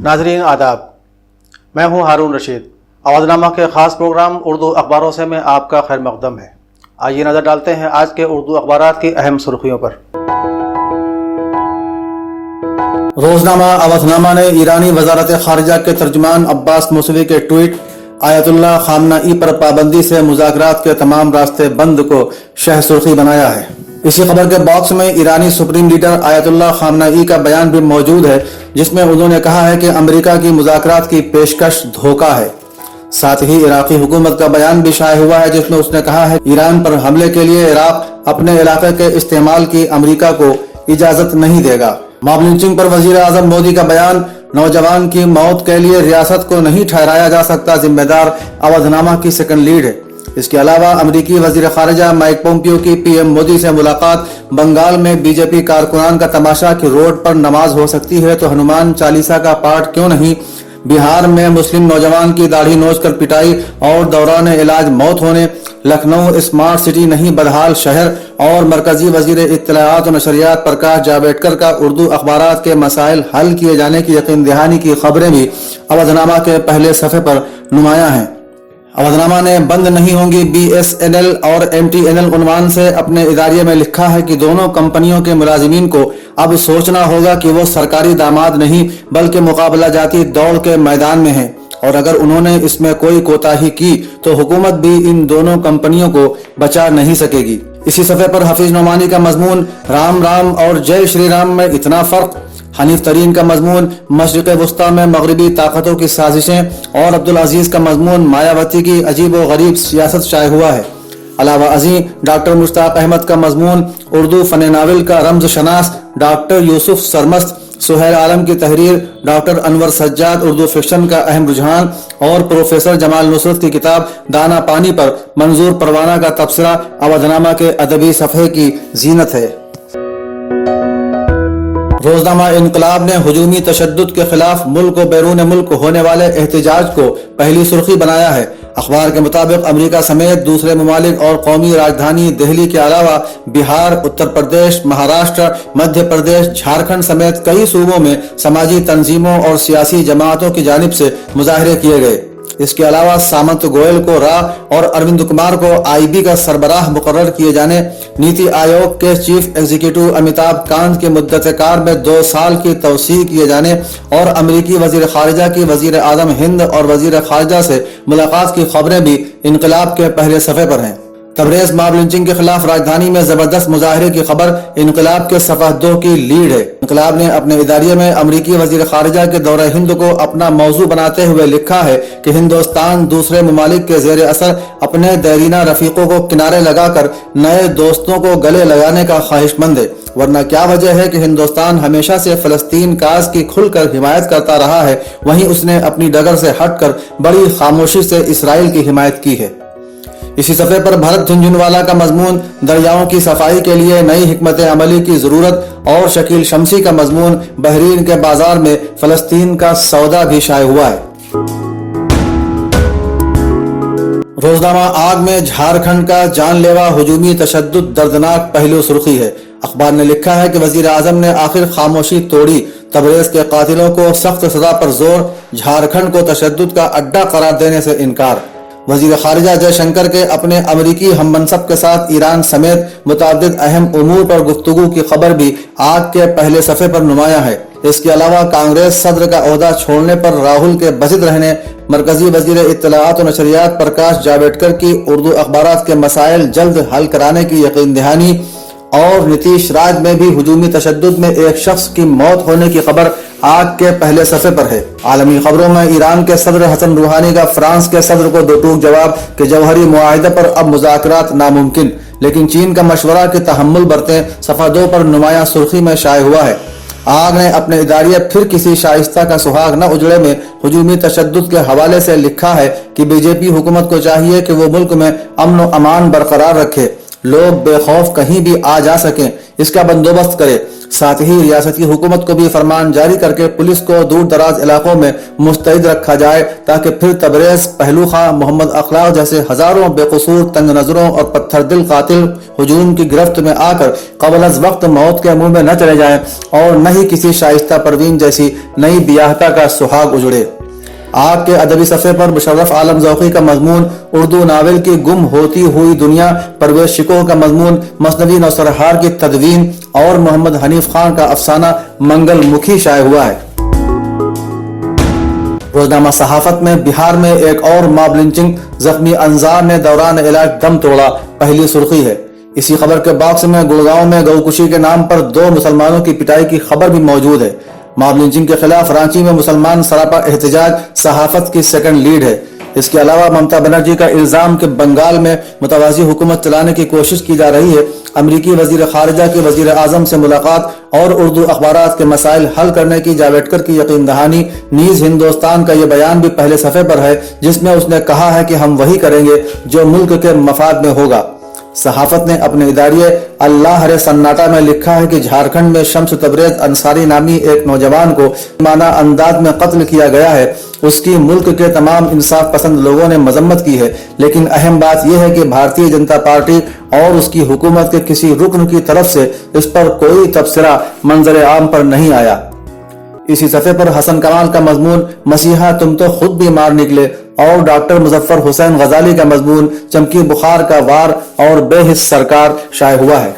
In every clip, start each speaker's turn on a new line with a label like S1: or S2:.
S1: नाज़रीन आदाब, मैं हूं हारून रशीद। आवाज़नामा के ख़ास प्रोग्राम उर्दू अखबारों से में आपका खैर मक़दम है। आइए नज़र डालते हैं आज के उर्दू अखबारात की अहम सुर्खियों पर। रोज़नामा अवधनामा ने ईरानी वज़ारत ख़ारिजा के तर्जुमान अब्बास मौसवी के ट्वीट आयतुल्लाह ख़ामनाई पर पाबंदी से मुज़ाकरात के तमाम रास्ते बंद को शह सुर्खी बनाया है। इसी खबर के बॉक्स में ईरानी सुप्रीम लीडर आयतुल्लाह ख़ामनाई का बयान भी मौजूद है, जिसमें उन्होंने कहा है कि अमेरिका की मुज़ाकरात की पेशकश धोखा है। साथ ही इराक़ी हुकूमत का बयान भी शाये हुआ है, जिसमें उसने कहा है ईरान पर हमले के लिए इराक़ अपने इलाके के इस्तेमाल की अमेरिका को इजाज़त नहीं देगा। मॉब लिंचिंग पर वज़ीर आज़म मोदी का बयान, नौजवान की मौत के लिए रियासत को नहीं ठहराया जा सकता जिम्मेदार, अवधनामा की सेकंड लीड है। इसके अलावा अमेरिकी वज़ीर ख़ारिजा माइक पोम्पियो की पीएम मोदी से मुलाकात, बंगाल में बीजेपी कारकुनान का तमाशा कि रोड पर नमाज हो सकती है तो हनुमान चालीसा का पाठ क्यों नहीं, बिहार में मुस्लिम नौजवान की दाढ़ी नोच कर पिटाई और दौरान इलाज मौत होने, लखनऊ स्मार्ट सिटी नहीं बदहाल शहर, और मरकजी वज़ीर इत्तलाआत और नशरियात प्रकाश जावड़ेकर का उर्दू अखबारात के मसाइल हल किए जाने की यकीन दहानी की खबरें भी अवधनामा के पहले सफ़े पर नुमायां हैं। अवधनामा ने बंद नहीं होंगी BSNL और MTNL उन्वान से अपने इदारिये में लिखा है कि दोनों कंपनियों के मुलाजिमीन को अब सोचना होगा कि वो सरकारी दामाद नहीं बल्कि मुकाबला जाती दौड़ के मैदान में है, और अगर उन्होंने इसमें कोई कोताही की तो हुकूमत भी इन दोनों कंपनियों को बचा नहीं सकेगी। इसी सफ़े पर हफीज नोमानी का मजमून, राम राम और जय श्री राम में इतना फ़र्क, हनीफ तरीन का मजमून, मशरिक़ वस्ता में मगरबी ताकतों की साजिशें, और अब्दुल अजीज का मजमून, मायावती की अजीब व गरीब सियासत शाये हुआ है। अलावा अजी डॉक्टर मुश्ताक अहमद का मजमून, उर्दू फ़न नावल का रमज़ शनास डॉक्टर यूसुफ सरमस्त, सुहेल आलम की तहरीर, डॉक्टर अनवर सज्जाद उर्दू फिक्शन का अहम रुझान, और प्रोफेसर जमाल नुसरत की किताब दाना पानी पर मंजूर परवाना का तबसरा अवधनामा के अदबी सफ़े की जीनत है। रोज़नामा इनकलाब ने हुजूमी तशद्दुद के खिलाफ मुल्क व बैरून मुल्क होने वाले एहतजाज को पहली सुर्खी बनाया है। अखबार के मुताबिक अमेरिका समेत दूसरे ममालिक और कौमी राजधानी दिल्ली के अलावा बिहार, उत्तर प्रदेश, महाराष्ट्र, मध्य प्रदेश, झारखंड समेत कई सूबों में समाजी तंजीमों और सियासी जमातों की जानिब से मुजाहरे किए गए। इसके अलावा सामंत गोयल को राह और अरविंद कुमार को IB का सरबराह मुकर्रर किए जाने, नीति आयोग के चीफ एग्जीक्यूटिव अमिताभ कांत के मुद्दत कार में 2 साल की तौसीह किए जाने, और अमेरिकी वजीर खारिजा की वजीर आज़म हिंद और वजीर खारिजा से मुलाकात की खबरें भी इनकलाब के पहले सफ़े पर हैं। तबरेज़ मॉब लिंचिंग के खिलाफ राजधानी में जबरदस्त मुजाहरे की खबर इनकलाब के सफ़ा 2 की लीड है। इनकलाब ने अपने इदारिये में अमेरिकी वजीर खारिजा के दौरे हिंद को अपना मौजू बनाते हुए लिखा है कि हिंदुस्तान दूसरे ममालिक के ज़ेर असर अपने देरीना रफीकों को किनारे लगाकर नए दोस्तों को गले लगाने का ख्वाहिशमंद है, वरना क्या वजह है कि हिंदुस्तान हमेशा से फ़लस्तीन काज की खुलकर हिमायत करता रहा है, वहीं उसने अपनी डगर से हटकर बड़ी खामोशी से इसराइल की हिमायत की है। इसी सफ़े पर भरत झुंझुनवाला का मजमून, दरियाओं की सफाई के लिए नई हिकमत अमली की ज़रूरत, और शकील शमसी का मजमून, बहरीन के बाजार में फ़लस्तीन का सौदा भी शाये हुआ है। रोज़नामा आग में झारखंड का जानलेवा हुजूमी तशद्दुद दर्दनाक पहलू सुर्खी है। अखबार ने लिखा है कि वज़ीर आज़म ने आखिर खामोशी तोड़ी, तबरेज़ के कातिलों को सख्त सजा पर जोर, झारखंड को तशद्दुद का अड्डा करार देने से इनकार। वज़ीर खारिजा जयशंकर के अपने अमेरिकी हममनसब के साथ ईरान समेत मुतअद्दिद अहम उमूर पर गुफ्तगू की खबर भी आग के पहले सफ़े पर नुमायां है। इसके अलावा कांग्रेस सदर का ओहदा छोड़ने पर राहुल के बजिद रहने, मरकजी वज़ीर इत्तलाआत और नशरियात प्रकाश जावड़ेकर की उर्दू अखबारात के मसाइल जल्द हल कराने की यकीन दहानी, और नीतीश राज में भी हुजूमी तशद्दुद में एक शख्स की मौत होने की खबर आग के पहले सफ़े पर है। आलमी खबरों में ईरान के सदर हसन रूहानी का फ्रांस के सदर को दो टूक जवाब कि जौहरी मुआहिदे पर अब मुज़ाकरात नामुमकिन, लेकिन चीन का मशवरा के तहम्मुल बरतें, सफ़ा 2 पर नुमायां सुर्खी में शाये हुआ है। आग ने अपने इदारिये फिर किसी शाइस्ता का सुहाग न उजड़े में हुजूमी तशद्दुद के हवाले से लिखा है कि बीजेपी हुकूमत को चाहिए कि वो मुल्क में अमन व अमान बरकरार रखे, लोग बेखौफ कहीं भी आ जा सकें, इसका बंदोबस्त करे। साथ ही रियासत की हुकूमत को भी फरमान जारी करके पुलिस को दूर दराज इलाकों में मुस्तैद रखा जाए, ताकि फिर तबरेज, पहलू खां, मोहम्मद अखलाक जैसे हजारों बेकसूर तंग नजरों और पत्थर दिल कातिल हुजूम की गिरफ्त में आकर कबल अज वक्त मौत के मुंह में न चले जाएं, और न ही किसी शाइस्ता परवीन जैसी नई बियाहता का सुहाग उजड़े। आग के अदबी सफ़े पर मुशर्रफ आलम ज़ौक़ी का मजमून, उर्दू नावल की गुम होती हुई दुनिया, परवेज शिकोह का मजमून, मसनवी नौसरहार की तदवीन और मोहम्मद हनीफ खान का अफसाना मंगल मुखी शाये हुआ है। रोजनामा सहाफत में बिहार में एक और मॉब लिंचिंग, जख्मी अंजार ने दौरान इलाज दम तोड़ा, पहली सुर्खी है। इसी खबर के बॉक्स में गुड़गांव में गौकुशी के नाम पर 2 मुसलमानों की पिटाई की खबर भी मौजूद है। मॉब लिंचिंग के खिलाफ रांची में मुसलमान सरापा एहतजाज सहाफत की सेकंड लीड है। इसके अलावा ममता बनर्जी का इल्जाम कि बंगाल में मुतवाज़ी हुकूमत चलाने की कोशिश की जा रही है। अमरीकी वजीर खारिजा की वजीर आजम से मुलाकात और उर्दू अखबारात के मसाइल हल करने की जावेडकर की यकीन दहानी। नीज हिंदुस्तान का यह बयान भी पहले सफ़े पर है, जिसमें उसने कहा है कि हम वही करेंगे जो मुल्क के मफाद में होगा। सहाफत ने अपने इदारिये अल्लाह रे सन्नाटा में लिखा है कि झारखंड में शम्स तबरेज अंसारी नामी एक नौजवान को माना अंदाज में कत्ल किया गया है। उसकी मुल्क के तमाम इंसाफ पसंद लोगों ने मजम्मत की है, लेकिन अहम बात यह है कि भारतीय जनता पार्टी और उसकी हुकूमत के किसी रुकन की तरफ से इस पर कोई तबसरा मंजर आम पर नहीं आया। इसी सफ़े पर हसन कमाल का मजमून, मसीहा तुम तो खुद भी मार निकले, और डॉक्टर मुजफ्फर हुसैन गजाली का मजमून, चमकी बुखार का वार और बेहिस सरकार शाये हुआ है।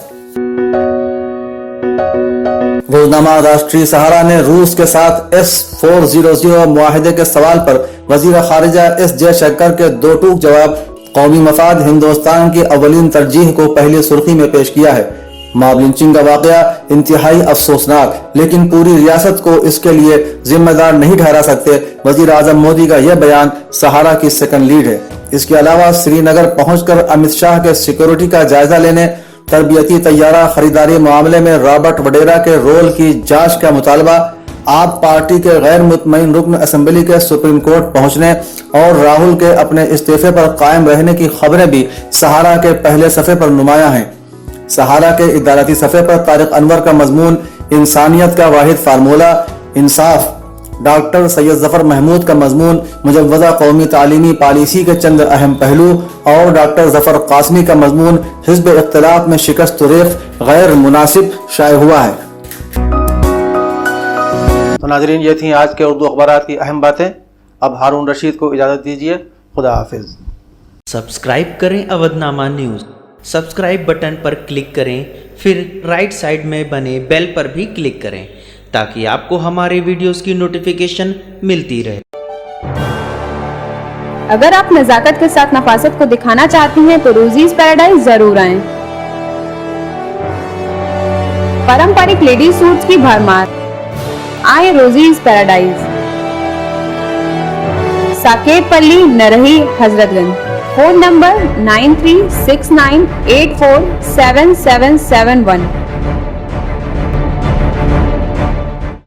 S1: रोजनामा राष्ट्रीय सहारा ने रूस के साथ S-400 मुआहिदे के सवाल पर वजीर खारिजा एस जयशंकर के 2 टूक जवाब, कौमी मफाद हिंदुस्तान की अवलीन तरजीह को पहली सुर्खी में पेश किया है। मॉब लिंचिंग का वाकया इंतहाई अफसोसनाक, लेकिन पूरी रियासत को इसके लिए जिम्मेदार नहीं ठहरा सकते। वजीर आजम मोदी का यह बयान सहारा की सेकंड लीड है। इसके अलावा श्रीनगर पहुंचकर अमित शाह के सिक्योरिटी का जायजा लेने, तरबियती तैयारा खरीदारी मामले में रॉबर्ट वडेरा के रोल की जांच का मुतालबा, आप पार्टी के गैर मुतमईन रुकन असेंबली के सुप्रीम कोर्ट पहुंचने और राहुल के अपने इस्तीफे पर कायम रहने की खबरें भी सहारा के पहले सफ़े पर नुमाया हैं। सहारा के इदारती सफ़े पर तारिक अनवर का मजमून, इंसानियत का वाहिद फार्मूला इंसाफ, डॉक्टर सैयद जफर महमूद का मजमून, मुजव्वज़ा कौमी तालीमी पॉलिसी के चंद अहम पहलू, और डॉक्टर जफर कासमी का मजमून, हिज़्ब इख्तिलाफ में शिकस्त रेख गैर मुनासिब शाये हुआ है। तो नाज़रीन, ये थी आज के उर्दू अखबारात की अहम बातें। अब हारून रशीद को इजाज़त दीजिए। खुदा हाफिज़।
S2: सब्सक्राइब करें अवधनामा न्यूज़। सब्सक्राइब बटन पर क्लिक करें, फिर राइट साइड में बने बेल पर भी क्लिक करें, ताकि आपको हमारे वीडियोस की नोटिफिकेशन मिलती रहे।
S3: अगर आप नज़ाकत के साथ नफासत को दिखाना चाहती हैं तो रोजीज पैराडाइज जरूर आएं। पारंपरिक लेडीज सूट्स की भरमार, आए रोजीज पैराडाइज। साकेत पल्ली, नरही, हजरतगंज। Phone number 9369847771।